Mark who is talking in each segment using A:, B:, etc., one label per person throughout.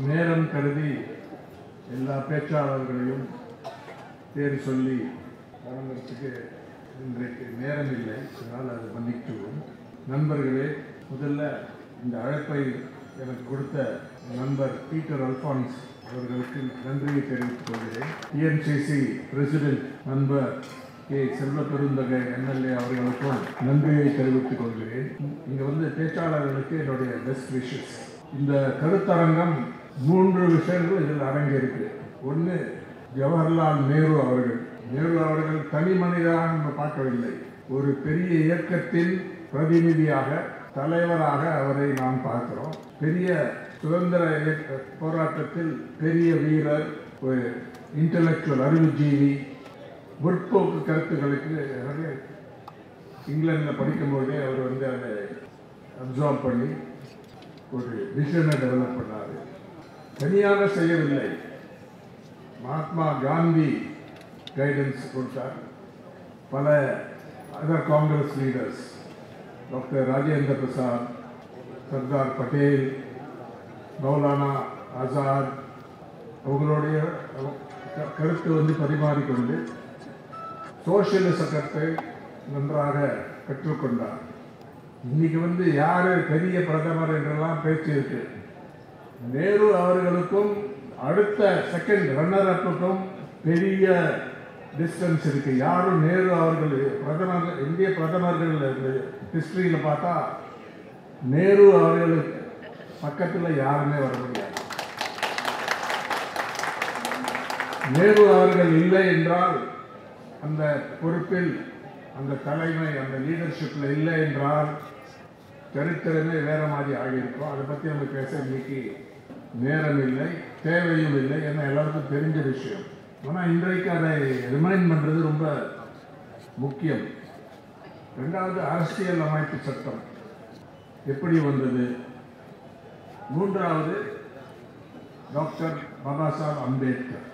A: நேரம் கருதி எல்லா பேச்சாளர்களையும் பேர் சொல்லி வழங்குறதுக்கு இன்றைக்கு நேரம் இல்லை, அதனால் அது மன்னிக்கவும். நண்பர்களே, முதல்ல இந்த அழைப்பை எனக்கு கொடுத்த நண்பர் பீட்டர் அல்பான்ஸ் அவர்களுக்கு நன்றியை தெரிவித்துக் கொள்கிறேன். டிஎன்சிசி பிரசிடென்ட் நண்பர் கே செல்வ பெருந்தகை எம்எல்ஏ அவர்களுக்கும் நன்றியை தெரிவித்துக் கொள்கிறேன். இங்கே வந்து பேச்சாளர்களுக்கு என்னுடைய பெஸ்ட் விஷஸ். இந்த கருத்தரங்கம் 3 விஷயங்கள் இதில் அடங்கியிருக்கு. ஒன்று, ஜவஹர்லால் நேரு அவர்கள். நேரு அவர்கள் தனி மனிதராக நம்ம பார்க்கவில்லை, ஒரு பெரிய இயக்கத்தின் பிரதிநிதியாக, தலைவராக அவரை நாம் பார்க்கிறோம். பெரிய சுதந்திர போராட்டத்தில் பெரிய வீரர், ஒரு இன்டலெக்சுவல் அறிவுஜீவி, முற்போக்கு கருத்துக்களுக்கு இங்கிலாந்தில் படிக்கும்போதே அவர் வந்து அதை அப்சார்ப் பண்ணி ஒரு விஷனை டெவலப் பண்ணார். தனியாக செய்யவில்லை, மகாத்மா காந்தி கைடன்ஸ் கொடுத்தார். பல other Congress leaders, doctor Rajendra Prasad, Sardar Patel, Maulana Azad, அவங்களுடைய கருத்து வந்து பரிமாறிக்கொண்டு சோசியலிச கருத்தை நன்றாக கற்றுக்கொண்டார். இன்னைக்கு வந்து யாரு பெரிய பிரதமர் என்றெல்லாம் பேச்சு இருக்கு. நேரு அவர்களுக்கும் அடுத்த செகண்ட் ரன்னர் அப்புக்கும் பெரிய டிஸ்டன்ஸ் இருக்கு. யாரும் நேரு அவர்கள் பிரதமர், இந்திய பிரதமர்கள் ஹிஸ்டரியில் பார்த்தா நேரு அவர்களுக்கு பக்கத்தில் யாருமே வர முடியாது. நேரு அவர்கள் இல்லை என்றால், அந்த பொறுப்பில், அந்த தலைமை, அந்த லீடர்ஷிப்பில் இல்லை என்றால் சரித்திரமே வேற மாதிரி ஆகியிருக்கும். அதை பற்றி நம்ம பேச இன்னைக்கு நேரம் இல்லை, தேவையும் இல்லை, ஏன்னா எல்லாருக்கும் தெரிஞ்ச விஷயம். ஆனால் இன்றைக்கு அதை ரிமைண்ட் பண்ணுறது ரொம்ப முக்கியம். 2வது, அரசியல் அமைப்பு சட்டம் எப்படி வந்தது. 3வது, டாக்டர் பாபா சாஹேப் அம்பேத்கர்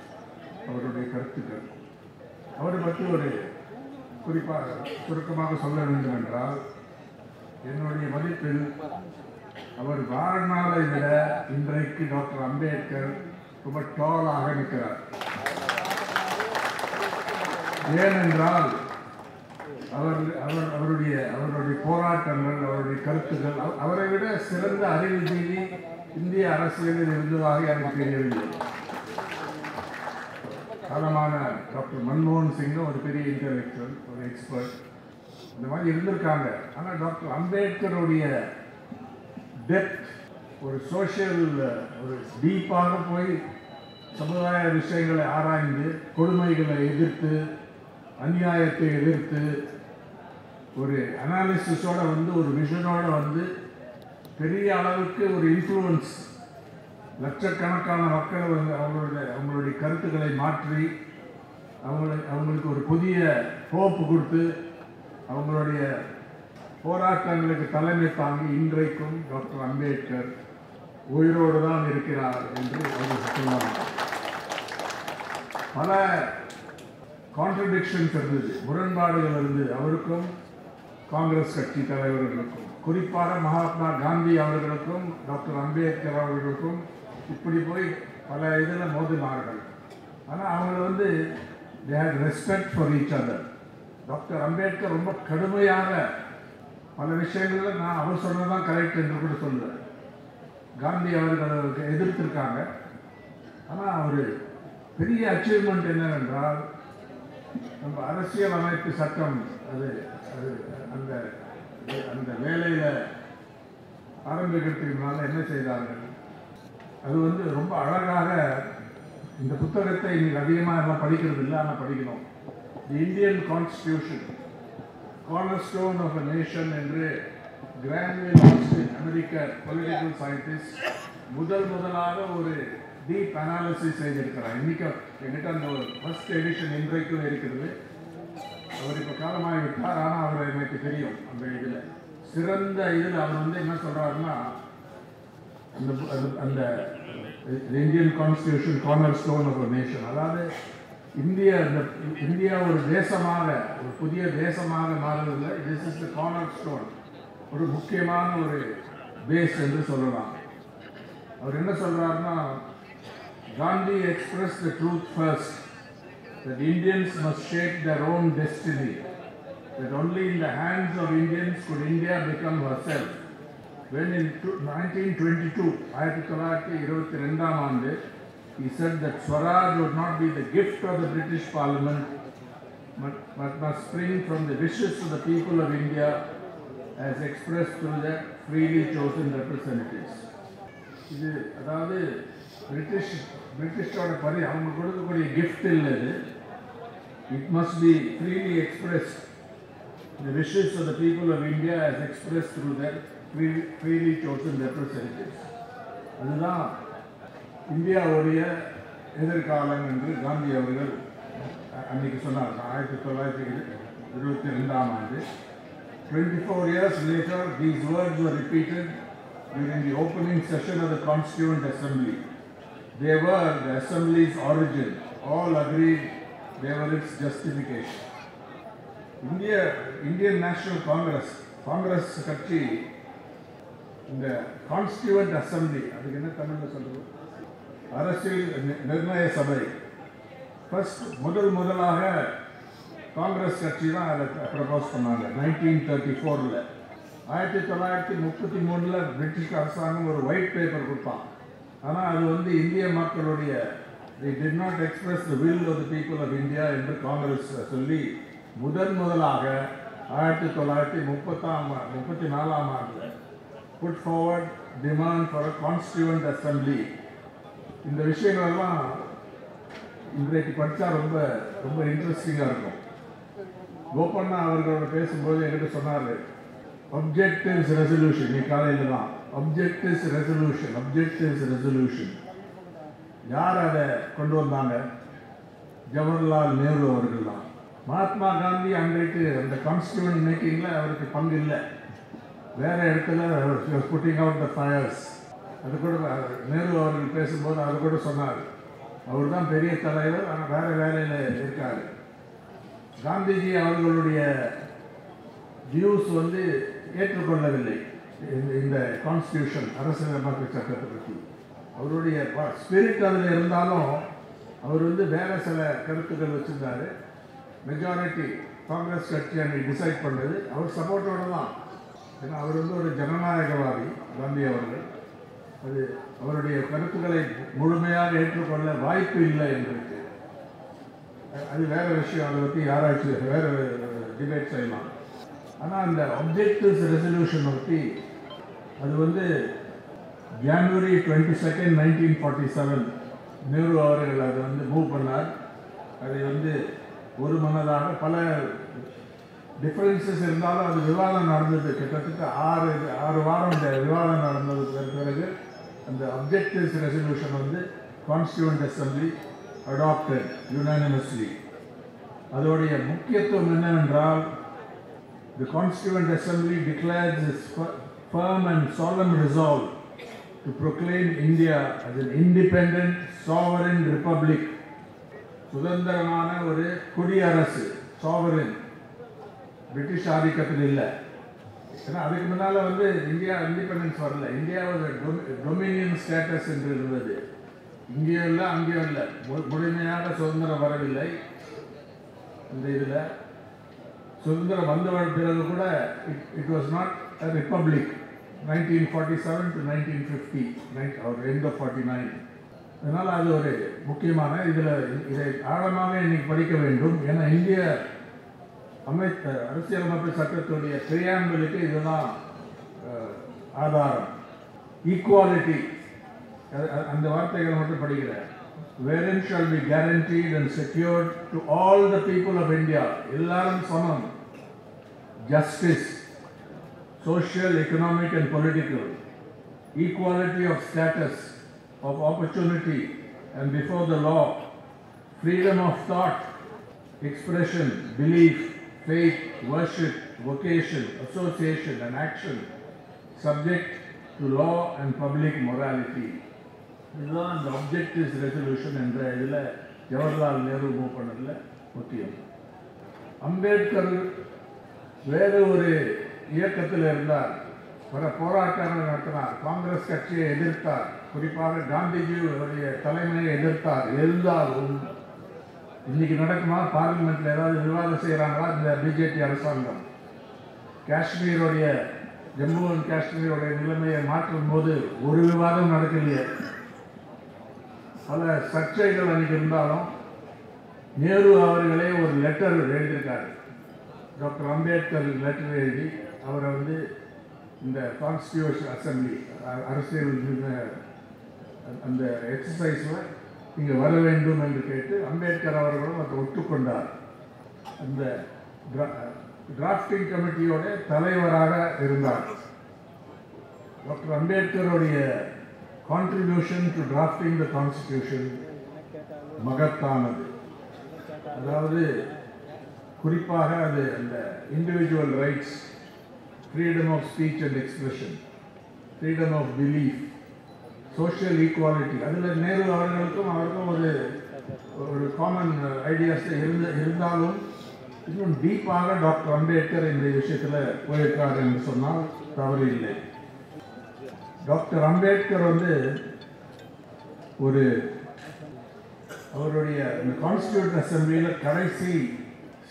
A: அவருடைய கருத்துக்கள். அவரை பற்றி ஒரு குறிப்பாக சுருக்கமாக சொல்ல வேண்டும் என்றால், என்னுடைய மதிப்பில் அவர் வாழ்நாளை விட இன்றைக்கு டாக்டர் அம்பேத்கர் ரொம்ப டாலாக நிற்கிறார். ஏனென்றால் அவருடைய போராட்டங்கள், அவருடைய கருத்துக்கள், அவரை விட சிறந்த அறிவுஜீவி இந்திய அரசியலில் இருந்ததாக எனக்கு தெரியவில்லை. காலமான டாக்டர் மன்மோகன் சிங்கும் ஒரு பெரிய இன்டலெக்சுவல், ஒரு எக்ஸ்பர்ட், இந்த மாதிரி இருந்திருக்காங்க. ஆனால் டாக்டர் அம்பேத்கருடைய டெப்த், ஒரு சோஷியல், ஒரு டீப்பாக போய் சமுதாய விஷயங்களை ஆராய்ந்து, கொடுமைகளை எதிர்த்து, அநியாயத்தை எதிர்த்து, ஒரு அனாலிசிஸோட வந்து, ஒரு விஷனோட வந்து பெரிய அளவுக்கு ஒரு இன்ஃப்ளூயன்ஸ், லட்சக்கணக்கான மக்கள் அவங்களுடைய கருத்துக்களை மாற்றி அவங்களுக்கு ஒரு புதிய ஹோப் கொடுத்து அவங்களுடைய போராட்டங்களுக்கு தலைமை தாங்கி இன்றைக்கும் டாக்டர் அம்பேத்கர் உயிரோடு தான் இருக்கிறார் என்று அவர் சொன்னார். பல கான்ட்ரடிக்ஷன்ஸ் இருந்தது, முரண்பாடுகள் இருந்தது அவருக்கும் காங்கிரஸ் கட்சி தலைவர்களுக்கும், குறிப்பாக மகாத்மா காந்தி அவர்களுக்கும் டாக்டர் அம்பேத்கர் அவர்களுக்கும். இப்படி போய் பல இதில் மோதினார்கள். ஆனால் அவங்க வந்து they had respect for each other. Doctor Ambedkar ரொம்ப கடுமையாக பல விஷயங்களில் நான் அவர் சொன்னதான் கரெக்ட் என்று கூட சொல்லுவேன். காந்தி அவர்களுக்கு எதிர்த்திருக்காங்க. ஆனால் அவர் பெரிய அச்சீவ்மெண்ட் என்னவென்றால், நம்ம அரசியல் அமைப்பு சட்டம் அது அந்த அந்த வேலையில் ஆரம்பிக்கிறதுனால என்ன செய்தார்கள், அது வந்து ரொம்ப அழகாக. இந்த புத்தகத்தை இன்னைக்கு அதிகமாக எல்லாம் படிக்கிறது இல்லை, ஆனால் படிக்கணும். The Indian constitution cornerstone of a nation என்று கிரான்வில் ஆஸ்டின், அமெரிக்க பொலிட்டிக்கல் சயின்டிஸ்ட், முதலாக ஒரு டீப் அனாலிசிஸ் செய்திருக்கிறார். இன்னைக்கு என்கிட்ட அந்த ஒரு ஃபர்ஸ்ட் எடிஷன் இன்றைக்கும் இருக்கிறது. அவர் இப்போ காலமாகிவிட்டார், ஆனால் அவர் எனக்கு தெரியும். அந்த இதில் சிறந்த இதில் அவர் வந்து என்ன சொல்கிறாருன்னா, அந்த Indian constitution cornerstone of a nation, அதாவது இந்தியா ஒரு தேசமாக, ஒரு புதிய தேசமாக மாறுவதில்லை. This is the cornerstone, ஒரு முக்கியமான ஒரு பேஸ் என்று சொல்லலாம். அவர் என்ன சொல்றாருன்னா, Gandhi expressed the truth first, that Indians must shape their own destiny, that only in the hands of Indians could India become herself. When in 1922, 1922, he said that Swaraj would not be the gift of the British Parliament, but must spring from the wishes of the people of India as expressed through their freely chosen representatives. இது அதாவது பிரிட்டிஷோட அவங்க கொடுக்கக்கூடிய gift இல்லை இது. It must be freely expressed the wishes of the people of India as expressed through their freely chosen representatives. அதுதான் இந்தியாவுடைய எதிர்காலம் என்று காந்தி அவர்கள் அன்னைக்கு சொன்னார். 1922 24 years later, these words were repeated during the opening session of the Constituent Assembly. They were the Assembly's origin. All agreed they were its justification. Indian National Congress கட்சி இந்த Constituent Assembly, அதுக்கு என்ன தமிழ்ல சொல்றது, அரசியல் நிர்ணய சபை, முதலாக காங்கிரஸ் கட்சி தான் அதை ப்ரப்போஸ் பண்ணாங்க 1934. 1933 பிரிட்டிஷ் அரசாங்கம் ஒரு ஒயிட் பேப்பர் கொடுப்பான். ஆனால் அது இந்திய மக்களுடைய they did not express the will of the people of India என்று காங்கிரஸ் சொல்லி முதலாக 1934 put forward demand for a constituent assembly. இந்த விஷயங்களெல்லாம் இன்றைக்கு படித்தா ரொம்ப ரொம்ப இன்ட்ரெஸ்டிங்காக இருக்கும். கோபண்ணா அவர்களோட பேசும்போது என்கிட்ட சொன்னார், objectives resolution. நீ காலையில் தான் objectives resolution. யார் அதை கொண்டு வந்தாங்க? ஜவஹர்லால் நேரு அவர்கள் தான். மகாத்மா காந்தி அன்றைக்கு அந்த கான்ஸ்டியூண்ட் மேக்கிங்கில் அவருக்கு பங்கு இல்லை. வேற இடத்துல புட்டிங் அவுட் த ஃபயர்ஸ். அது கூட நேரு அவர்கள் பேசும்போது அது கூட சொன்னார், அவர் தான் பெரிய தலைவர், ஆனால் வேற வேலையில் இருக்காரு. காந்திஜி அவர்களுடைய வியூஸ் ஏற்றுக்கொள்ளவில்லை இந்த கான்ஸ்டியூஷன், அரசியலமைப்பு சட்டத்தை பற்றி. அவருடைய ஸ்பிரிட் அதில் இருந்தாலும் அவர் வேற சில கருத்துக்கள் வச்சிருந்தாரு. மெஜாரிட்டி காங்கிரஸ் கட்சி அன்னைக்கு டிசைட் பண்ணது அவர் சப்போர்ட்டோட தான். ஏன்னா அவர் ஒரு ஜனநாயகவாதி காந்தி அவர்கள். அது அவருடைய கருத்துக்களை முழுமையாக ஏற்றுக்கொள்ள வாய்ப்பு இல்லை என்றிருக்கு. அது வேற விஷயம், அதை பற்றி யாராச்சும் வேற டிபேட் செய்யலாம். ஆனால் அந்த objectives ரெசல்யூஷன் பற்றி அது January 22, 1947 நேரு அவர்கள் அதை மூவ் பண்ணார். அதை ஒரு மனதாக பல டிஃபரன்சஸ் இருந்தாலும் அது விவாதம் நடந்தது. கிட்டத்தட்ட 6 வாரம் இந்த விவாதம் நடந்ததுக்கு பிறகு அந்த objectives resolution constituent assembly adopted unanimously. அதோடைய முக்கியத்துவம் என்னவென்றால், the Constituent Assembly declares its firm and solemn resolve to proclaim India as an independent, sovereign republic. சுதந்திரமான ஒரு குடியரசு, sovereign, பிரிட்டிஷ் ஆதிக்கத்தில் இல்லை. ஏன்னா அதுக்கு முன்னால் இந்தியா இண்டிபெண்டன்ஸ் வரல. இந்தியா ஒரு டொமினியன் ஸ்டேட்டஸ் என்று இருந்தது. இங்கேயும் இல்லை அங்கேயும் இல்லை, முழுமையாக சுதந்திரம் வரவில்லை. இந்த இதில் சுதந்திரம் வந்த பிறகு கூட it was not a republic. 1947 to 1950 or end of 49. அதனால் அது ஒரு முக்கியமான இதை ஆழமாக இன்னைக்கு படிக்க வேண்டும். ஏன்னா இந்திய அரசியலமைப்பு சட்டத்துடைய பிரியாம்பிளுக்கு இதுதான் ஆதாரம். ஈக்குவாலிட்டி, அந்த வார்த்தைகளை மட்டும் படிக்கிறேன். wherein shall be guaranteed and secured to all the people of India, எல்லாரும் சமம். justice, social, economic and political, equality of status, of opportunity and before the law, freedom of thought, expression, belief, faith, worship, vocation, association and action, subject to law and public morality. இதுதான் அந்த objectives resolution என்ற இதில் Jawaharlal Nehru move பண்ணதில் முக்கியம். அம்பேத்கர் வேறு ஒரு இயக்கத்தில் இருந்தார், பல போராட்டங்கள் நடத்தினார், காங்கிரஸ் கட்சியை எதிர்த்தார். குறிப்பாக காந்திஜி அவருடைய தலைமையை எதிர்த்தார். இருந்தாலும் இன்னைக்கு நடக்குமா பார்லிமெண்ட்ல ஏதாவது விவாதம் செய்கிறாங்களா இந்த பிஜேபி அரசாங்கம்? காஷ்மீருடைய ஜம்மு அண்ட் காஷ்மீருடைய நிலைமையை மாற்றும் போது ஒரு விவாதம் நடக்கலையே. பல சர்ச்சைகள் அன்னைக்கு இருந்தாலும் நேரு அவர்களே ஒரு லெட்டர் எழுதியிருக்காரு. டாக்டர் அம்பேத்கர் லெட்டர் எழுதி அவரை இந்த கான்ஸ்டியூஷன் அசம்பிளி அரசியல் அந்த எக்ஸசைஸில் இங்கே வர வேண்டும் என்று கேட்டு அம்பேத்கர் அவர்களும் அதை ஒத்துக்கொண்டார். அந்த டிராஃப்டிங் கமிட்டியோட தலைவராக இருந்தார். டாக்டர் அம்பேத்கருடைய contribution to drafting the constitution மகத்தானது. அதாவது குறிப்பாக அது அந்த individual rights, freedom of speech and expression, freedom of belief, social equality, அதில் நேரு அவர்களுக்கும் ஒரு காமன் ஐடியாஸ் இருந்தாலும் இன்னும் டீப்பாக டாக்டர் அம்பேத்கர் இந்த விஷயத்தில் போயிருக்கார் என்று சொன்னால் தவறு இல்லை. டாக்டர் அம்பேத்கர் அவருடைய கான்ஸ்டியூஷன் அசம்பிளியில் கடைசி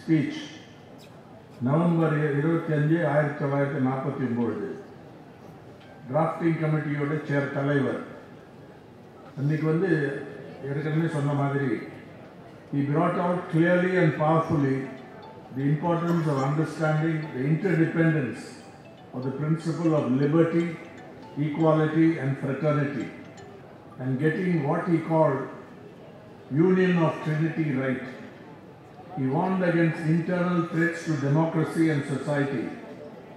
A: ஸ்பீச் நவம்பர் 25, 1949 டிராஃப்டிங் கமிட்டியோட தலைவர். அன்னைக்கு ஏற்கனவே சொன்ன மாதிரி he brought out clearly and powerfully the importance of understanding the interdependence of the principle of liberty, equality and fraternity, and getting what he called union of trinity right. He warned against internal threats to democracy and society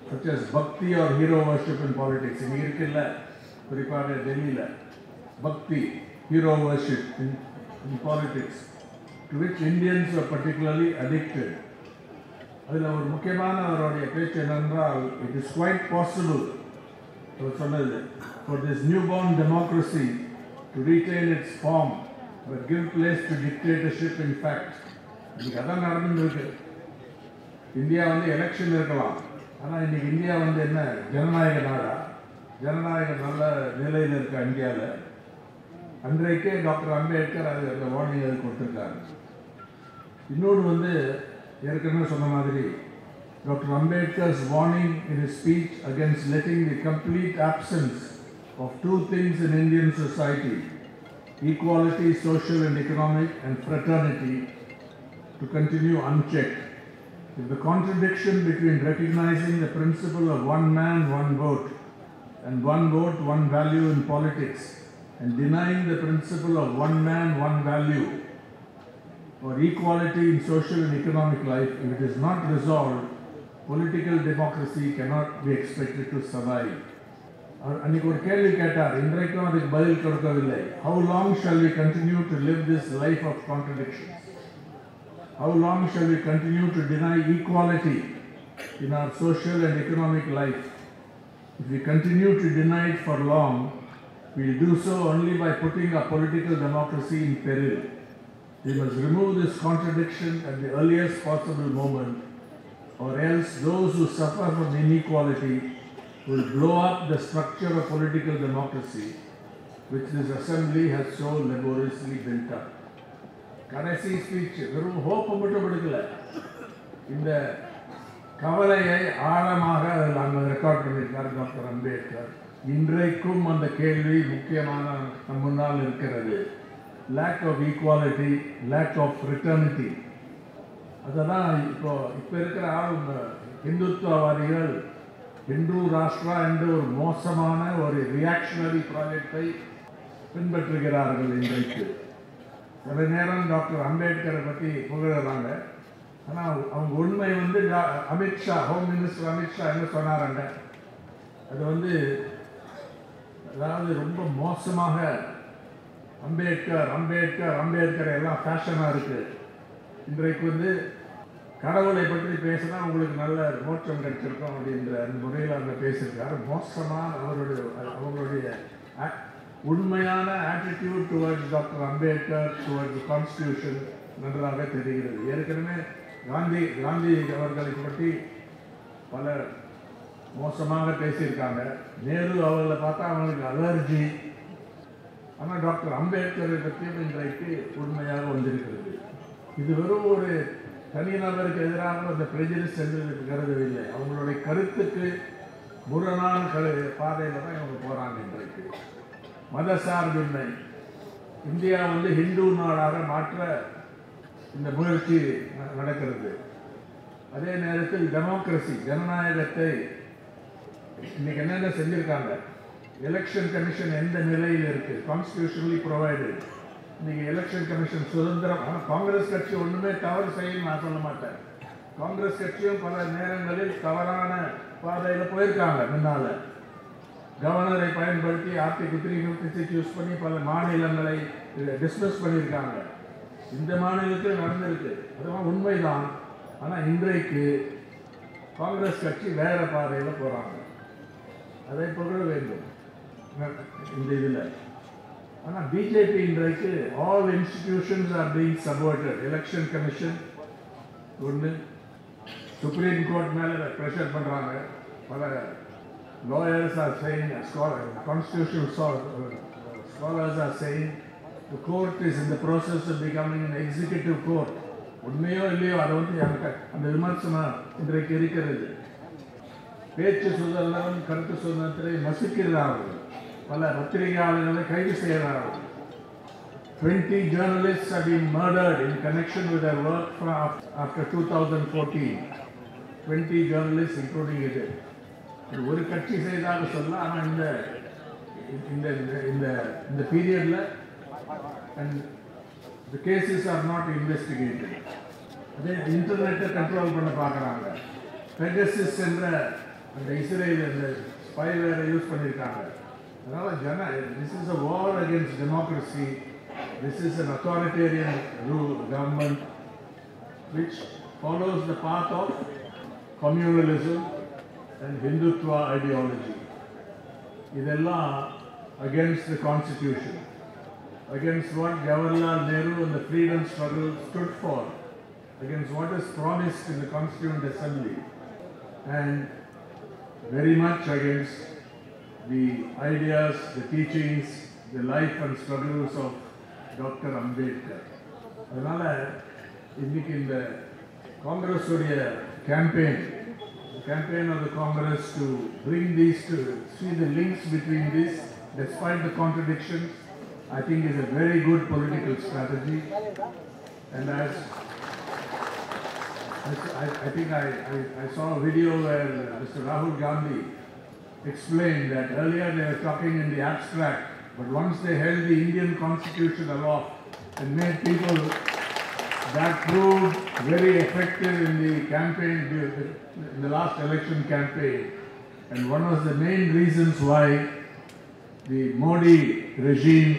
A: such as bhakti or hero worship in politics. In irukilla குறிப்பாக டெல்லியில் bhakti, hero worship in politics, to which Indians are particularly addicted. அதில் ஒரு முக்கியமான அவருடைய பேச்சு என்னென்றால், it is quite possible அவர் சொன்னது, for this newborn democracy to retain its form but give place to dictatorship in fact. இன்னைக்கு அதான் நடந்துருக்கு. இந்தியா எலெக்ஷன் இருக்கலாம், ஆனால் இன்னைக்கு இந்தியா என்ன ஜனநாயக நாடா? ஜனநாயகம் நல்ல நிலையில் இருக்கா இந்தியாவில்? அன்றைக்கே டாக்டர் அம்பேத்கர் அந்த வார்னிங் கொடுத்துருக்காரு. இன்னொன்று ஏற்கனவே சொன்ன மாதிரி doctor Ambedkar's warning in his speech against letting the complete absence of two things in Indian society, equality, social and economic, and fraternity, to continue unchecked. If the contradiction between recognizing the principle of one man, one vote, and one vote, one value in politics, and denying the principle of one man, one value, or equality in social and economic life, if it is not resolved, political democracy cannot be expected to survive. அன்னைக்கு ஒரு கேள்வி கேட்டார், இன்றைக்கும் அதுக்கு பதில் கொடுக்கவில்லை. How long shall we continue to live this life of contradictions? How long shall we continue to deny equality in our social and economic life? If we continue to deny it for long, we will do so only by putting our political democracy in peril. We must remove this contradiction at the earliest possible moment, or else those who suffer from inequality will blow up the structure of political democracy which this assembly has so laboriously built up. கடைசி speech வெறும் hope மட்டும் கொடுக்கல, இந்த கவலையை ஆழமாக அதில் அங்கே record பண்ணியிருக்கார் டாக்டர் அம்பேத்கர். இன்றைக்கும் அந்த கேள்வி முக்கியமான நம் முன்னால் இருக்கிறது. Lack of equality, lack of fraternity. அதை தான் இப்போ இருக்கிற இந்துத்துவவாதிகள் ஹிந்து ராஷ்டிரா என்ற ஒரு மோசமான ஒரு ரியாக்ஷனரி ப்ராஜெக்டை பின்பற்றுகிறார்கள். இன்றைக்கு சில நேரம் டாக்டர் அம்பேத்கரை பற்றி புகழறாங்க, ஆனால் அவங்க உண்மை அமித்ஷா, ஹோம் மினிஸ்டர் அமித்ஷா என்ன சொன்னாராங்க, அது அதாவது ரொம்ப மோசமாக அம்பேத்கர் அம்பேத்கர் அம்பேத்கர் எல்லாம் ஃபேஷனாக இருக்குது. இன்றைக்கு கடவுளை பற்றி பேசினா உங்களுக்கு நல்ல மோட்சம் கிடைச்சிருக்கும் அப்படின்ற அந்த முறையில் அங்கே பேசியிருக்காரு. மோசமான அவங்களுடைய உண்மையான attitude towards doctor Ambedkar, towards constitution நன்றாக தெரிகிறது. ஏற்கனவே காந்தி அவர்களை பற்றி பல மோசமாக பேசியிருக்காங்க. நேரு அவர்களை பார்த்தா அவங்களுக்கு அலர்ஜி, ஆனால் டாக்டர் அம்பேத்கரை பற்றியும் இன்றைக்கு உண்மையாக வந்திருக்கிறது. இது வெறும் ஒரு தனிநபருக்கு எதிராக அந்த பிரஜிடிஸ் என்று கருதவில்லை. அவங்களுடைய கருத்துக்கு முரணான பாதையில் தான் இவங்க போகிறாங்க. இன்றைக்கு மதசார்பின்மை, இந்தியா ஹிந்து நாடாக மாற்ற இந்த முயற்சி நடக்கிறது. அதே நேரத்தில் டெமோக்ரஸி, ஜனநாயகத்தை இன்னைக்கு என்னென்ன செஞ்சிருக்காங்க. எலெக்ஷன் கமிஷன் எந்த நிலையில் இருக்கு, கான்ஸ்டிடியூஷனலி ப்ரொவைடட். இன்னைக்கு எலெக்ஷன் கமிஷன் சுதந்திரம். காங்கிரஸ் கட்சி ஒன்றுமே தவறு செய்யணும் நான் சொல்ல மாட்டேன். காங்கிரஸ் கட்சியும் பல நேரங்களில் தவறான பாதையில் போயிருக்காங்க. முன்னால கவர்னரை பயன்படுத்தி ஆர்டிகல் 356 யூஸ் பண்ணி பல மாநிலங்களை டிஸ்மிஸ் பண்ணியிருக்காங்க. இந்த மாநிலத்தில் நடந்திருக்கு, அதெல்லாம் உண்மைதான். ஆனால் இன்றைக்கு காங்கிரஸ் கட்சி வேற பாதையில் போகிறாங்க. அதை புகழ வேண்டும் இந்த இதில். ஆனால் பிஜேபி இன்றைக்கு all institutions are being supported. Election commission ஒன்று, சுப்ரீம் கோர்ட் மேலே ப்ரெஷர் பண்ணுறாங்க. பல lawyers are saying, constitutional scholars are saying the court is in the process of becoming an executive court. உண்மையோ இல்லையோ அதை அந்த விமர்சனம் இன்றைக்கு இருக்கிறது. பேச்சு சுதந்திரம், கருத்து சுதந்திரத்தை நசுக்கிறார்கள். பல பத்திரிகையாளர்களை கைது செய்கிறார்கள். 20 journalists have been murdered in connection with their work after 2014. 20 journalists including it. ஒரு கட்சி செய்தாக சொல்ல, ஆனால் இந்த பீரியட்ல the cases are not investigated. அதே இன்டர்நெட்டை கண்ட்ரோல் பண்ண பார்க்குறாங்க. பெகசிஸ் என்ற அந்த இஸ்ரேல் அந்த ஸ்பைவேரை யூஸ் பண்ணியிருக்காங்க. அதனால this is a war against democracy. This is an authoritarian government which follows the path of communalism and Hindutva ideology. இதெல்லாம் against the constitution, against what Jawaharlal Nehru and the freedom struggle stood for, against what is promised in the Constituent Assembly, and very much against the ideas, the teachings, the life and struggles of Dr. Ambedkar. அதனால இன்னைக்கு இந்த காங்கிரஸ் உடைய campaign of the Congress to bring these to see the links between this, despite the contradictions, I think is a very good political strategy. And as I think I saw a video where Mr. Rahul Gandhi explained that earlier they were talking in the abstract, but once they held the Indian Constitution aloft and made people, that proved very effective in the campaign, in the last election campaign. And one of the main reasons why the Modi regime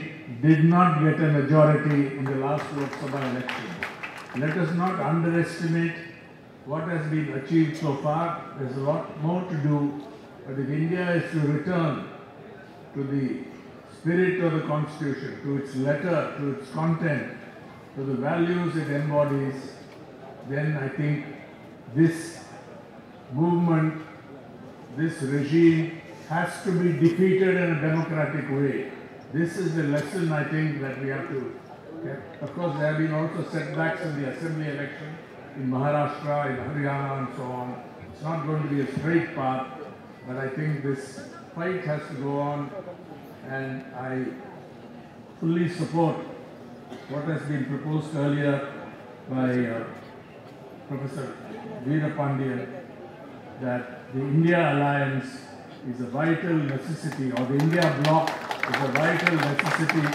A: did not get a majority in the last Lok Sabha election. Let us not underestimate what has been achieved so far. There's a lot more to do, but if India is to return to the spirit of the Constitution, to its letter, to its content, to the values it embodies, then I think this movement, this regime has to be defeated in a democratic way. This is the lesson I think that we have to get. Of course, there have been also setbacks in the assembly election in Maharashtra, in Haryana and so on. It's not going to be a straight path, but I think this fight has to go on, and I fully support what has been proposed earlier by Professor Veerapandiyan, that the India alliance is a vital necessity, or the India bloc is a vital necessity.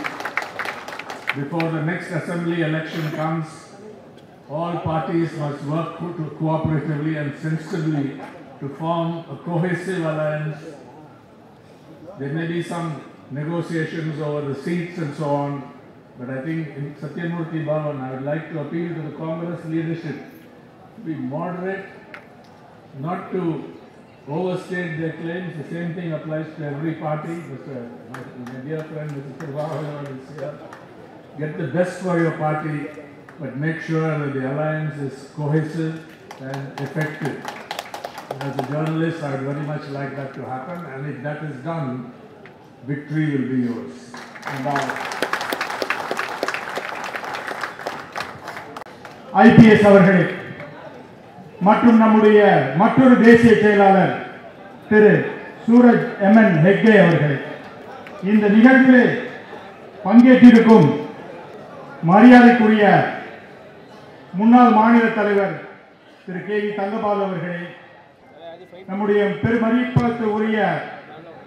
A: Before the next assembly election comes, all parties must work cooperatively and sensibly to form a cohesive alliance. There may be some negotiations over the seats and so on, but I think in Satyamurthy Bhavan, I would like to appeal to the Congress leadership to be moderate, not to overstate their claims. The same thing applies to every party. My dear friend, Mr. Prabhakaran is here. Get the best for your party, but make sure that the alliance is cohesive and effective. As a journalist, I would very much like that to happen, and if that is done, victory will be yours.
B: IPS அவர்களே மற்றும் நம்முடைய மற்றொரு தேசிய செயலாளர் திரு Suraj MN Hegde அவர்களே, இந்த நிகழ்விலே பங்கேற்றிருக்கும் மரியாதைக்குரிய முன்னாள் மாநில தலைவர் திரு கே.வி. தங்கபால் அவர்களே, நம்முடைய பெருமதிப்புக்கு உரிய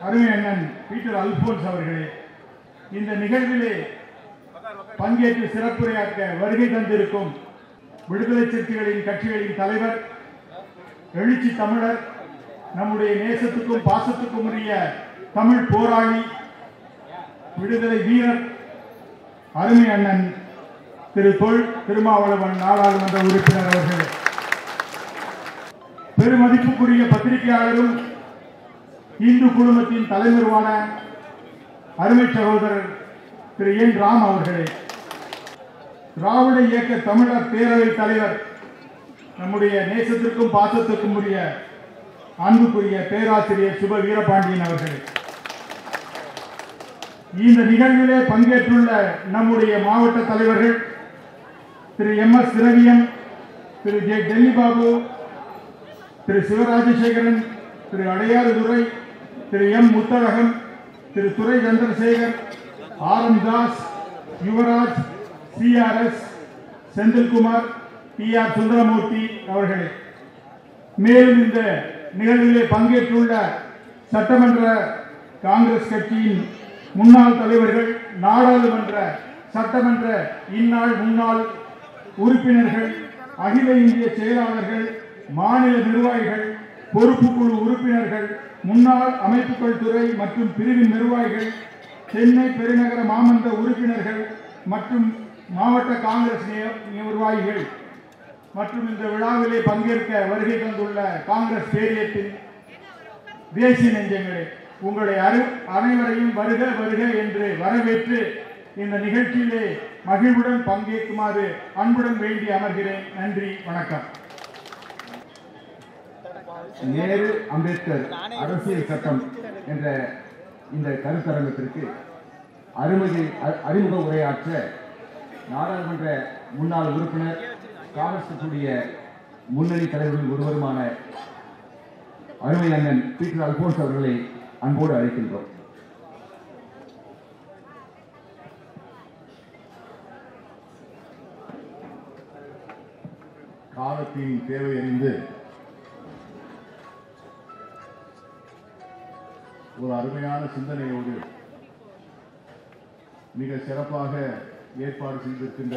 B: அருமை அண்ணன் பீட்டர் அல்போன்ஸ் அவர்களே, இந்த நிகழ்விலே பங்கேற்று சிறப்புரையாற்ற வருகை தந்திருக்கும் விடுதலை சிறுத்தைகளின் கட்சிகளின் தலைவர், எழுச்சி தமிழர், நம்முடைய நேசத்துக்கும் பாசத்துக்கும் உரிய தமிழ் போராளி, விடுதலை வீரர் அருமை அண்ணன் திரு தொல் திருமாவளவன் நாடாளுமன்ற உறுப்பினர் அவர்களே, பெருமதிப்புக்குரிய பத்திரிகையாளரும் இந்து குழுமத்தின் தலைவருமான அருமை சகோதரர் திரு என் ராம் அவர்களே, திராவிட இயக்க தமிழர் பேரவை தலைவர், நம்முடைய நேசத்திற்கும் பாசத்திற்கும் உரிய அன்புக்குரிய பேராசிரியர் சுப வீரபாண்டியன் அவர்களே, இந்த நிகழ்விலே பங்கேற்றுள்ள நம்முடைய மாவட்ட தலைவர்கள் Thiru M S. Thiraviyam, Thiru J. Delhi Babu, Thiru Sivarajasekaran, Thiru Adyar Durai, Thiru M. Muthazhagan, Thiru Durai Chandrasekar, R M. Das, Yuvaraj, CRS, Senthilkumar, T R. Sundaramoorthy அவர்களே, மேலும் இந்த நிகழ்விலே பங்கேற்றுள்ள சட்டமன்ற காங்கிரஸ் கட்சியின் முன்னாள் தலைவர்கள், நாடாளுமன்ற சட்டமன்ற இந்நாள் முன்னாள் உறுப்பினர்கள், அகில இந்திய செயலாளர்கள், மாநில நிர்வாகிகள், பொறுப்பு குழு உறுப்பினர்கள், முன்னாள் அமைப்புகள் துறை மற்றும் பிரிவின் நிர்வாகிகள், சென்னை பெருநகர மாமன்ற உறுப்பினர்கள் மற்றும் மாவட்ட காங்கிரஸ் நிர்வாகிகள் மற்றும் இந்த விழாவிலே பங்கேற்க வருகை தந்துள்ள காங்கிரஸ் பேரியத்தின் தேசிய நெஞ்சங்களே, உங்களை அனைவரையும் வருக வருக என்று வரவேற்று இந்த நிகழ்ச்சியிலே மகிழ்வுடன் பங்கேற்குமாறு அன்புடன் வேண்டி அமர்கிறேன். நன்றி, வணக்கம்.
C: நேரு அம்பேத்கர் அரசியல் சட்டம் என்ற இந்த கருத்தரங்கத்திற்கு அறிமுக உரையாற்ற நாடாளுமன்ற முன்னாள் உறுப்பினர், காங்கிரஸ் கட்சியுடைய முன்னணி தலைவர்களில் ஒருவருமான அருமை அண்ணன் பீட்டர் அல்போன்ஸ் அவர்களை அன்போடு அழைக்கின்றோம். காலத்தின் தேவை அறிந்து ஒரு அருமையான சிந்தனையோடு மிக சிறப்பாக ஏற்பாடு செய்திருக்கின்ற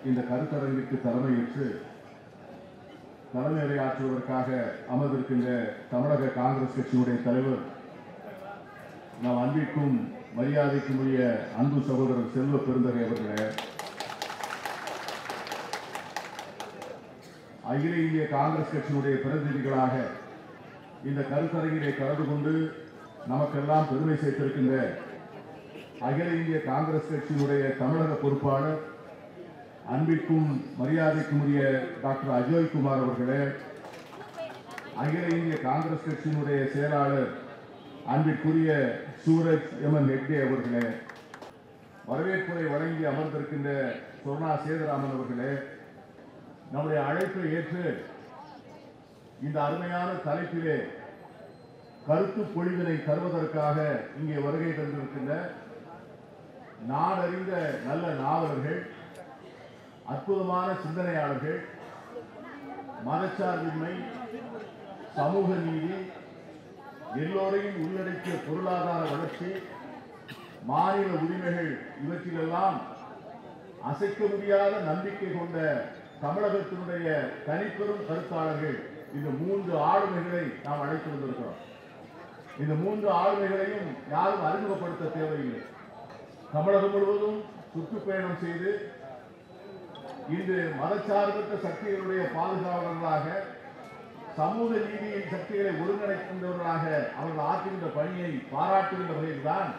C: இந்த கருத்தரங்கிற்கு தலைமையேற்று தலைமையுரையாற்றுவதற்காக அமர்ந்திருக்கின்ற தமிழக காங்கிரஸ் கட்சியினுடைய தலைவர், நாம் அன்பிற்கும் மரியாதைக்கும் உரிய அன்பு சகோதரர் செல்வ பெருந்தகை அவர்களே, அகில இந்திய காங்கிரஸ் கட்சியினுடைய பிரதிநிதிகளாக இந்த கருத்தரங்கிலே கலந்து கொண்டு நமக்கெல்லாம் பெருமை சேர்த்திருக்கின்ற அகில இந்திய காங்கிரஸ் கட்சியினுடைய தமிழக பொறுப்பாளர், அன்பிற்கும் மரியாதைக்கும் உரிய டாக்டர் அஜய் குமார் அவர்களே, அகில இந்திய காங்கிரஸ் கட்சியினுடைய செயலாளர் அன்பிற்குரிய சூரஜ் எம்.என். ஹெக்டே அவர்களே, வரவேற்புரை வழங்கி அமர்ந்திருக்கின்ற சொர்ணா சேதுராமன் அவர்களே, நம்முடைய அழைப்பை ஏற்று இந்த அருமையான தலைப்பிலே கருத்து பொழிவினை தருவதற்காக இங்கே வருகை தந்திருக்கின்ற நாடறிந்த நல்ல நாவலர்கள், அற்புதமான சிந்தனையாளர்கள், மதச்சார்பின்மை, சமூக நீதி, எல்லோரையும் உள்ளடக்கிய பொருளாதார வளர்ச்சி, மாநில உரிமைகள், இவற்றிலெல்லாம் அசைக்க முடியாத நம்பிக்கை கொண்ட தமிழகத்தினுடைய தனிப்பெரும் கருத்தாளர்கள், இந்த 3 ஆளுமைகளை நாம் அழைத்து வந்திருக்கிறோம். இந்த 3 ஆளுமைகளையும் யாரும் அறிமுகப்படுத்த தேவையில்லை. தமிழகம் முழுவதும் சுற்றுப்பயணம் செய்து இன்று மதச்சார்பற்ற சக்திகளுடைய பாதுகாவலர்களாக, சமூக நீதியின் சக்திகளை ஒருங்கிணைக்கின்றவர்களாக அவர்கள் ஆற்றுகின்ற பணியை பாராட்டுகின்ற வகையில்தான்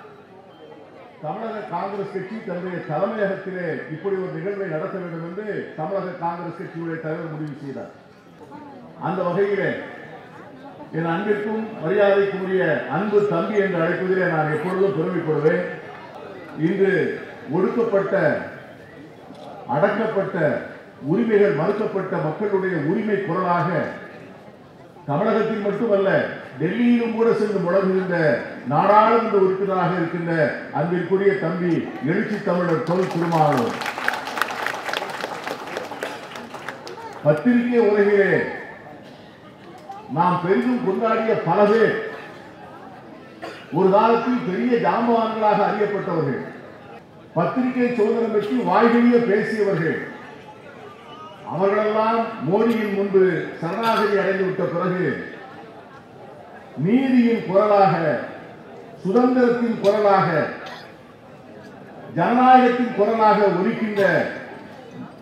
C: தமிழக காங்கிரஸ் கட்சி தன்னுடைய தலைமையகத்திலே இப்படி ஒரு நிகழ்வை நடத்த வேண்டும் என்று தமிழக காங்கிரஸ் கட்சியுடைய தலைவர் முடிவு செய்தார். அந்த வகையிலே என் அன்பிற்கும் மரியாதைக்குரிய அன்பு தம்பி என்று அழைப்பதிலே நான் எப்பொழுதும் பெருமைப்படுவேன். இன்று ஒடுக்கப்பட்ட, அடக்கப்பட்ட, உரிமைகள் மறுக்கப்பட்ட மக்களுடைய உரிமை குரலாக தமிழகத்தில் மட்டுமல்ல டெல்லியிலும் கூட சென்று முழங்குகின்ற நாடாளுமன்ற உறுப்பினராக இருக்கின்ற அன்பிற்குரிய தம்பி எழுச்சி தமிழர் தொல் திருமாவளவன் பத்திரிகை உலகிலே நாம் பெரிதும் கொண்டாடிய பல பேர் ஒரு காலத்தில் பெரிய ஜாம்பவான்களாக அறியப்பட்டவர்கள், பத்திரிகை சுதந்திரம் பற்றி வாய்வழிய பேசியவர்கள், அவர்களெல்லாம் மோடியின் முன்பு சரணாகதி அடைந்துவிட்ட பிறகு நீதியின் குரலாக, சுதந்திரத்தின் குரலாக, ஜனநாயகத்தின் குரலாக ஒலிக்கின்ற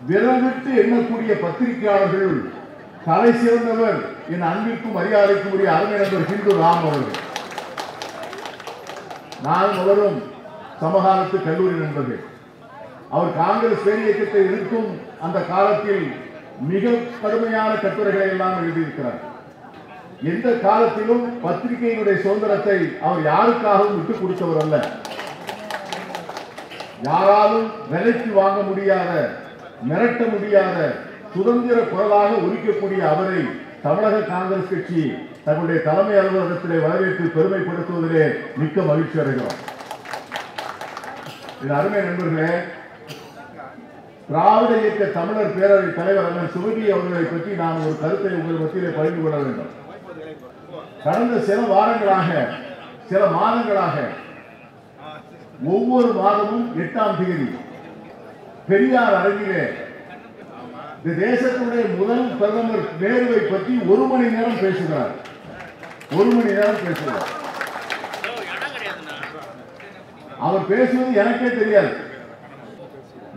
C: விரல் விட்டு எண்ணக்கூடிய பத்திரிகையாளர்கள் தலை சிறந்தவர் என் அன்பிற்கும் மரியாதைக்கும் உரிய அருமை நண்பர் ஹிந்து ராம் அவர்கள். நானும் அவரும் சமகாலத்து கல்லூரி நண்பர்கள். அவர் காங்கிரஸ் பேர் இயக்கத்தை எதிர்க்கும் அந்த காலத்தில் மிக கடுமையான கட்டுரைகளை எல்லாம் எழுதியிருக்கிறார். எந்த காலத்திலும் பத்திரிகையினுடைய சுதந்திரத்தை அவர் யாருக்காகவும் விட்டுக் கொடுத்தவர் அல்ல. யாராலும் விலைக்கு வாங்க முடியாத, மிரட்ட முடியாத சுதந்திர குரலாக ஒலிக்கக்கூடிய அவரை தமிழக காங்கிரஸ் கட்சி தன்னுடைய தலைமை அலுவலகத்திலே வரவேற்று பெருமைப்படுத்துவதிலே மிக்க மகிழ்ச்சி அடைகிறோம். இது அருமை நண்பர்களே, திராவிட இயக்க தமிழர் பேரவை தலைவர் அண்ணன் சுபவி அவர்களை பற்றி நான் ஒரு கருத்தை உங்கள் மத்தியிலே பகிர்ந்து கொள்ள வேண்டும். கடந்த சில வாரங்களாக, சில மாதங்களாக ஒவ்வொரு மாதமும் 8ஆம் தேதி பெரியார் அரங்கிலே இந்த தேசத்துடைய முதல் பிரதமர் நேருவை பற்றி 1 மணி நேரம் பேசுகிறார். 1 மணி நேரம் பேசுகிறார். அவர் பேசுவது எனக்கே தெரியாது.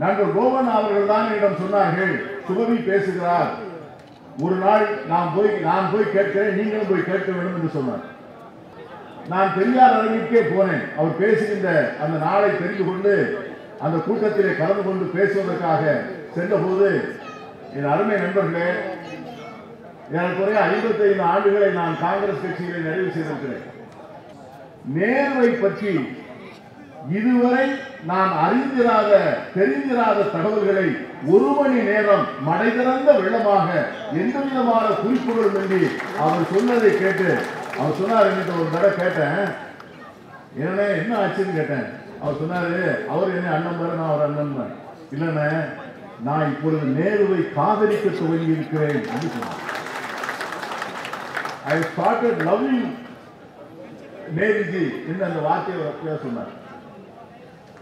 C: நண்பர் கோவன் அவர்கள் தான் என்னிடம் சொன்னார்கள், சுபவி பேசுகிறார், ஒரு நாள் நான் போய் கேட்கிறேன், நீங்களும் போய் கேட்க வேண்டும் என்று சொன்னார். நான் பெரியார் அரங்கிற்கே போனேன். அவர் பேசுகின்ற அந்த நாளை தெரிந்து கொண்டு அந்த கூட்டத்திலே கலந்து கொண்டு பேசுவதற்காக சென்றபோது, என் அருமை நண்பர்களே, ஏறக்குறைய 55 ஆண்டுகளை நான் காங்கிரஸ் கட்சியிலே நிறைவு செய்திருக்கிறேன். நேருவை பற்றி இதுவரை நான் அறிந்திராத, தெரிந்திராத தகவல்களை 1 மணி நேரம் மடை திறந்த வெள்ளமாக எந்த விதமான குறிப்புகளும் இன்றி அவர் சொன்னதை கேட்டு, அவர் சொன்னார், என்கிட்ட ஒரு தடவை கேட்டேன், என்ன ஆச்சுன்னு கேட்டேன். அவர் சொன்னாரு, அவர் என்ன அண்ணன் பாரு, நான் ஒரு அண்ணன். இல்லைண்ணே, நான் இப்பொழுது நேருவை காதலிக்க துவங்கி இருக்கிறேன் என்று சொன்னார். I started loving நேருஜி என்று அந்த வார்த்தையை சொன்னார்.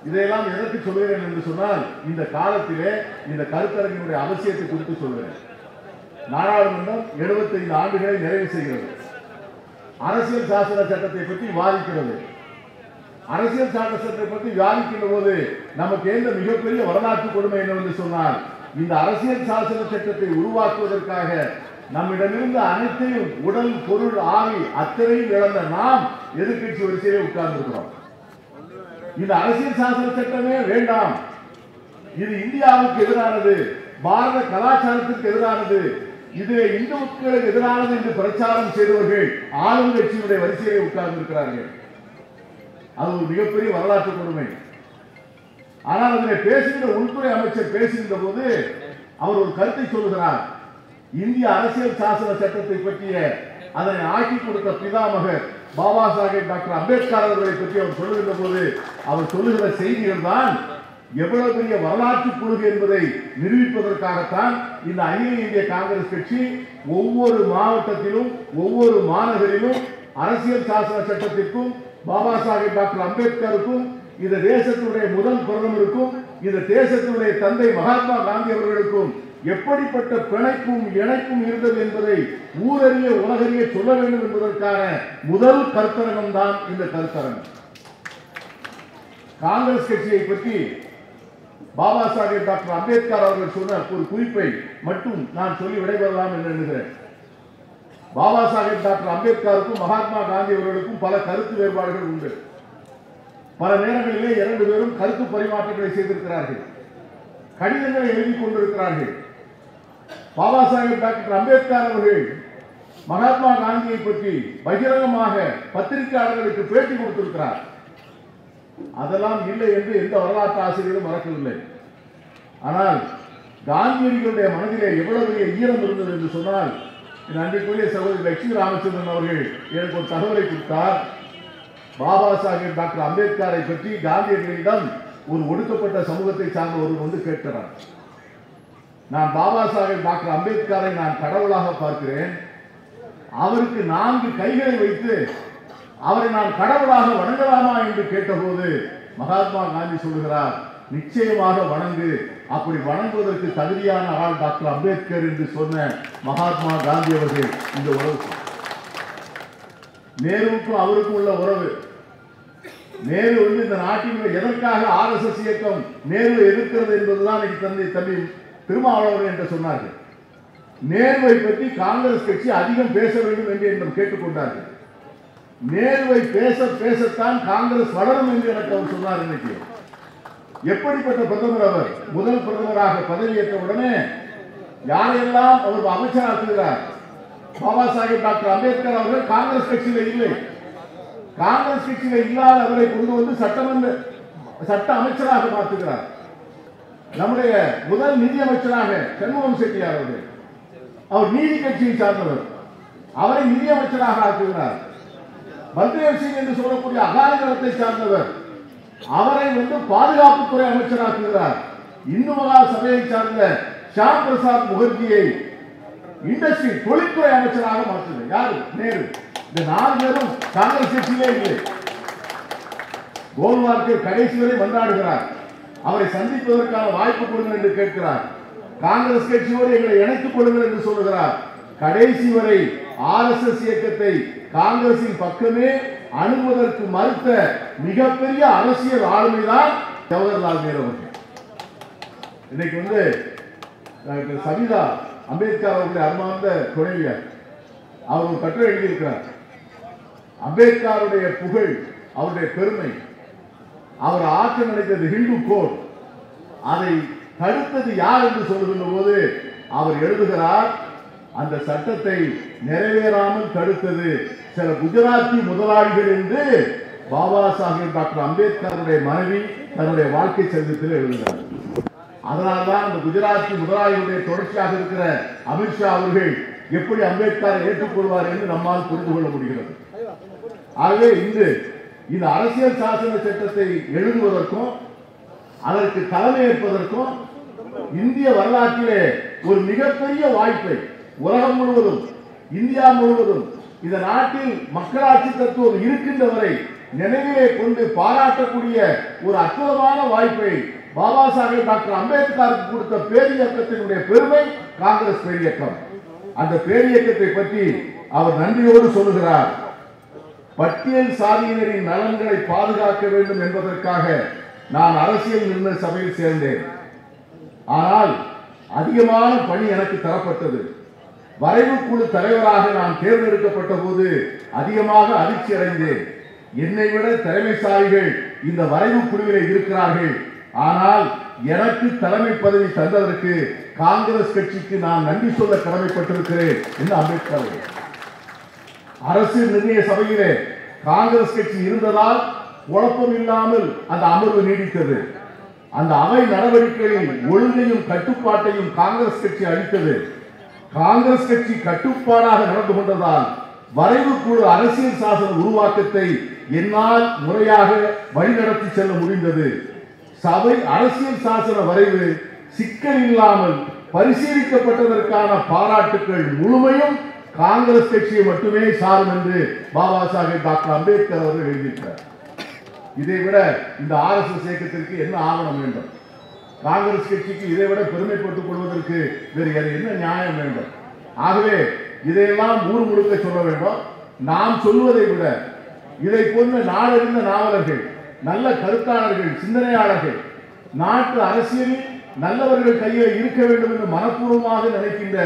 C: இதையெல்லாம் எதற்கு சொல்கிறேன் என்று சொன்னால், இந்த காலத்திலே இந்த கருத்தரங்கினுடைய அவசியத்தை குறித்து சொல்கிறேன். நாடாளுமன்றம் 75 ஆண்டுகளை நிறைவு செய்கிறது. அரசியல் சாசன சட்டத்தை பற்றி விவாதிக்கிறது. அரசியல் சாசன சட்டத்தை பற்றி விவாதிக்கின்ற போது நமக்கு எந்த மிகப்பெரிய வரலாற்று கொடுமை என்னவென்று சொன்னால், இந்த அரசியல் சாசன சட்டத்தை உருவாக்குவதற்காக நம்மிடமிருந்து அனைத்தையும், உடல், பொருள், ஆவி அத்தனையும் இழந்த நாம் எதிர்கட்சி வரிசையிலே உட்கார்ந்திருக்கிறோம். இந்த அரசியல் சாசன சட்டமே வேண்டாம், இது இந்தியாவுக்கு எதிரானது, பாரத கலாச்சாரத்திற்கு எதிரானது, இது இந்து மக்களுக்கு எதிரானது என்று பிரச்சாரம் செய்தவர்கள் ஆளுங்கட்சியினுடைய வரிசையிலே உட்கார்ந்திருக்கிறார்கள். அது ஒரு மிகப்பெரிய வரலாற்று கொடுமை. ஆனால் அதனை பேசுகின்ற உள்துறை அமைச்சர் பேசுகின்ற போது அவர் ஒரு கருத்தை சொல்லுகிறார். இந்திய அரசியல் சாசன சட்டத்தை பற்றிய அதனை ஆக்கி கொடுத்த பிதாமகர் பாபா சாஹேப் டாக்டர் அம்பேத்கர் அவர்களை பற்றி அவர் சொல்லுகின்ற போது அவர் சொல்லுகிற செய்திகள் தான் எவ்வளவு பெரிய வரலாற்று கொள்கை என்பதை நிரூபிப்பதற்காகத்தான் இந்த அகில இந்திய காங்கிரஸ் கட்சி ஒவ்வொரு மாவட்டத்திலும், ஒவ்வொரு மாநகரிலும் அரசியல் சாசன சட்டத்திற்கும், பாபா சாஹேப் டாக்டர் அம்பேத்கருக்கும், இந்த தேசத்தினுடைய முதல் பிரதமருக்கும், இந்த தேசத்தினுடைய தந்தை மகாத்மா காந்தி அவர்களுக்கும் எப்படிப்பட்ட பிணைப்பும் இணைப்பும் இருந்தது என்பதை ஊரறிய உலகறிய சொல்ல வேண்டும் என்பதற்கான முதல் கருத்தரங்கம் தான் இந்த கருத்தரங்கம். காங்கிரஸ் கட்சியை பற்றி பாபா சாஹேப் டாக்டர் அம்பேத்கர் அவர்கள் சொன்ன ஒரு குறிப்பை மட்டும் நான் சொல்லி விடைபெறலாம் என்று எண்ணுகிறேன். பாபா சாஹேப் டாக்டர் அம்பேத்கருக்கும் மகாத்மா காந்தி அவர்களுக்கும் பல கருத்து வேறுபாடுகள் உண்டு. பல நேரங்களிலே 2 பேரும் கருத்து பரிமாற்றங்களை செய்திருக்கிறார்கள், கடிதங்களை எழுதி கொண்டிருக்கிறார்கள். பாபா சாஹேப் டாக்டர் அம்பேத்கர் அவர்கள் மகாத்மா காந்தியை பற்றி பகிரங்கமாக பத்திரிகையாளர்களுக்கு பேட்டி கொடுத்திருக்கிறார். அதெல்லாம் இல்லை என்று எந்த வரலாற்று ஆசிரியரும் மறக்கவில்லை. ஆனால் காந்தியடிகளுடைய மனதிலே எவ்வளவு பெரிய ஈரம் இருந்தது என்று சொன்னால், அன்றைக்குரிய சகோதரி லட்சுமி ராமச்சந்திரன் அவர்கள் எனக்கு ஒரு தகவலை கொடுத்தார். பாபா சாஹேப் டாக்டர் அம்பேத்கரை பற்றி காந்தியடிகளிடம் ஒரு ஒடுக்கப்பட்ட சமூகத்தை சார்ந்த ஒருவர் வந்து கேட்கிறார். நான் பாபா சாஹேப் டாக்டர் அம்பேத்கரை நான் கடவுளாக பார்க்கிறேன், அவருக்கு 4 கைகளை வைத்து அவரை நான் கடவுளாக வணங்கலாமா என்று கேட்டபோது மகாத்மா காந்தி சொல்லுகிறார், நிச்சயமாக வணங்கு, அப்படி வணங்குவதற்கு தகுதியான ஆள் டாக்டர் அம்பேத்கர் என்று சொன்ன மகாத்மா காந்தி அவர்கள். இந்த உறவு நேருவுக்கும் அவருக்கும் உள்ள உறவு. நேரு வந்து இந்த நாட்டில் எதற்காக RSS இயக்கம் நேருவை எதிர்க்கிறது என்பதுதான் தம்பி திருமாவளவன் என்று சொன்னார்கள். நேருவை பற்றி காங்கிரஸ் கட்சி அதிகம் பேச வேண்டும் என்று கேட்டுக்கொண்டார்கள். நேருவை பேசத்தான் காங்கிரஸ் வளரும் என்று எனக்கு அவர் சொன்னார். இன்னைக்கு எப்படிப்பட்ட பிரதமர் அவர்! முதல் பிரதமராக பதவியேற்ற உடனே யாரையெல்லாம் அவர் அமைச்சராக்குகிறார். பாபா சாஹேப் டாக்டர் அம்பேத்கர் அவர்கள் காங்கிரஸ் கட்சியில இல்லை. காங்கிரஸ் கட்சியில இல்லாத அவரை கொண்டு வந்து சட்ட அமைச்சராக மாற்றுகிறார். நம்முடைய முதல் நிதி அமைச்சராக சண்முகம் செட்டியார் அவர்கள், அவர் நீதி கட்சியை சார்ந்தவர், அவரை நிதி அமைச்சராக ஆக்குகிறார். பல்தேவ் சிங் என்று சொல்லக்கூடிய அகாலிதளத்தை சார்ந்தவர், அவரை வந்து பாதுகாப்புத்துறை அமைச்சராக்குகிறார். இந்து மகா சபையை சார்ந்த ஷாம் பிரசாத் முகர்ஜியை இண்டஸ்ட்ரி தொழில்துறை அமைச்சராக மாற்றுகிறார். யாரு? நேரு. இந்த 4 பேரும் காங்கிரஸ் கட்சியிலே இல்லை. கோல்வால்கர் கடைசி வரை மன்றாடுகிறார், அவரை சந்திப்பதற்கான வாய்ப்பு கொடுங்கள் என்று கேட்கிறார். காங்கிரஸ் கட்சியோடு எங்களை இணைத்துக் கொள்ளுங்கள் என்று சொல்லுகிறார். கடைசி வரை RSS இயக்கத்தை காங்கிரசின் பக்கமே அணுகுவதற்கு மறுத்த மிகப்பெரிய அரசியல் ஆளுமைதான் ஜவஹர்லால் நேரு அவர்கள். இன்னைக்கு வந்து சவிதா அம்பேத்கர் அவர்களுடைய அன்பார்ந்த துணைவியார், அவர் ஒரு கட்டுரை எழுதியிருக்கிறார். அம்பேத்கருடைய புகழ், அவருடைய பெருமை, அவர் ஆற்ற நினைத்தது ஹிந்து கோட், அதை தடுத்தது யார் என்று சொல்லுகின்ற போது அவர் எழுதுகிறார், அந்த சட்டத்தை நிறைவேறாமல் தடுத்தது சில குஜராத்தி முதலாளிகள் என்று பாபா சாஹேப் டாக்டர் அம்பேத்கருடைய மனைவி தன்னுடைய வாழ்க்கை சரித்திரத்தில் எழுதுகிறார். அதனால்தான் அந்த குஜராத்தி முதலாளிகளுடைய தொடர்ச்சியாக இருக்கிற அமித்ஷா அவர்கள் எப்படி அம்பேத்கரை ஏற்றுக்கொள்வார் என்று நம்மால் புரிந்து கொள்ள முடிகிறது. ஆகவே இன்று இந்த அரசியல் சாசன சட்டத்தை எழுதுவதற்கும் அதற்கு தலைமையேற்பதற்கும் இந்திய வரலாற்றிலே ஒரு மிகப்பெரிய வாய்ப்பை உலகம் முழுவதும், இந்தியா முழுவதும் இந்த நாட்டில் மக்களாட்சி தத்துவம் இருக்கின்ற வரை நினைவிலே கொண்டு பாராட்டக்கூடிய ஒரு அற்புதமான வாய்ப்பை பாபா சாஹேப் டாக்டர் அம்பேத்கருக்கு கொடுத்த பேரியக்கத்தினுடைய பெருமை காங்கிரஸ் பேரியக்கம். அந்த பேரியக்கத்தை பற்றி அவர் நன்றியோடு சொல்லுகிறார். பட்டியல் சாதியினரின் நலன்களை பாதுகாக்க வேண்டும் என்பதற்காக நான் அரசியல் நிர்ணய சபையில் சேர்ந்தேன். ஆனால் அதிகமான பணி எனக்கு தரப்பட்டது. வரைவு குழு தலைவராக நான் தேர்ந்தெடுக்கப்பட்ட போது அதிகமாக அதிர்ச்சி அடைந்தேன். என்னை விட திறமைசாலிகள் இந்த வரைவு குழுவிலே இருக்கிறார்கள். ஆனால் எனக்கு தலைமை பதவி தந்ததற்கு காங்கிரஸ் கட்சிக்கு நான் நன்றி சொல்ல கடமைப்பட்டிருக்கிறேன் என்று அம்பேத்கர். அரசு நிர்ணய சபையிலே காங்கிரஸ் கட்சி இருந்ததால் குழப்பம் இல்லாமல் அந்த அமர்வு நீடித்தது. அந்த அவை நடவடிக்கைகளில் ஒழுங்கையும் கட்டுப்பாட்டையும் காங்கிரஸ் கட்சி அளித்தது. காங்கிரஸ் கட்சி கட்டுப்பாடாக நடந்து கொண்டதால் வரைவு குழு அரசியல் சாசன உருவாக்கத்தை என்னால் முறையாக வழிநடத்தி செல்ல முடிந்தது. சபை அரசியல் சாசன வரைவு சிக்கல் இல்லாமல் பரிசீலிக்கப்பட்டதற்கான பாராட்டுக்கள் முழுமையும் காங்கிரஸ் கட்சியை மட்டுமே சாரும் என்று பாபா சாஹேப் டாக்டர் அம்பேத்கர் அவர்கள் எழுதியிருக்கிறார். இதைவிட இந்த RSS இயக்கத்திற்கு என்ன ஆவணம் வேண்டும்? காங்கிரஸ் கட்சிக்கு இதைவிட பெருமைப்பட்டுக் கொள்வதற்கு வேறு என்ன நியாயம் வேண்டும்? ஆகவே இதையெல்லாம் ஊர் முழுக்க சொல்ல வேண்டும். நாம் சொல்வதை விட இதை போன்ற நாடறிந்த நாவலர்கள், நல்ல கருத்தாளர்கள், சிந்தனையாளர்கள், நாட்டு அரசியலில் நல்லவர்கள் கையில் இருக்க வேண்டும் என்று மனப்பூர்வமாக நினைக்கின்ற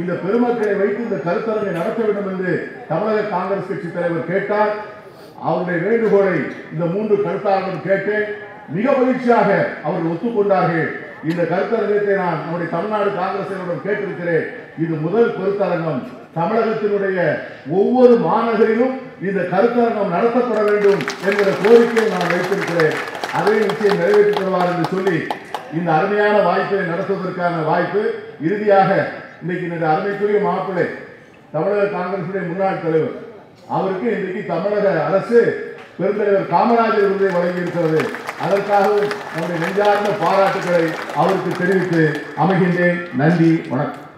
C: இந்த பெருமக்களை வைத்து இந்த கருத்தரங்கை நடத்த வேண்டும் என்று தமிழக காங்கிரஸ் கட்சி தலைவர் கேட்டார். அவருடைய வேண்டுகோளை இந்த 3 கருத்தாளர்கள் கேட்டேன். மிக மகிழ்ச்சியாக அவர்கள் ஒத்துக்கொண்டார்கள். இந்த கருத்தரங்கத்தை நான் நம்முடைய தமிழ்நாடு காங்கிரஸ் கேட்டிருக்கிறேன். இது முதல் கருத்தரங்கம். தமிழகத்தினுடைய ஒவ்வொரு மாநகரிலும் இந்த கருத்தரங்கம் நடத்தப்பட வேண்டும் என்கிற கோரிக்கையை நான் வைத்திருக்கிறேன். அதே நிச்சயம் நிறைவேற்றித் தருவார் என்று சொல்லி இந்த அருமையான வாய்ப்பை நடத்துவதற்கான வாய்ப்பு இறுதியாக இன்னைக்கு இந்த அருமைக்குரிய மாப்பிள்ளை தமிழக காங்கிரசுடைய முன்னாள் தலைவர் அவருக்கு இன்றைக்கு தமிழக அரசு பெருந்தலைவர் காமராஜர் விருதை வழங்கியிருக்கிறது. அதற்காகவும் நம்முடைய நெஞ்சார்ந்த பாராட்டுகளை அவருக்கு தெரிவித்து அமைகின்றேன். நன்றி, வணக்கம்.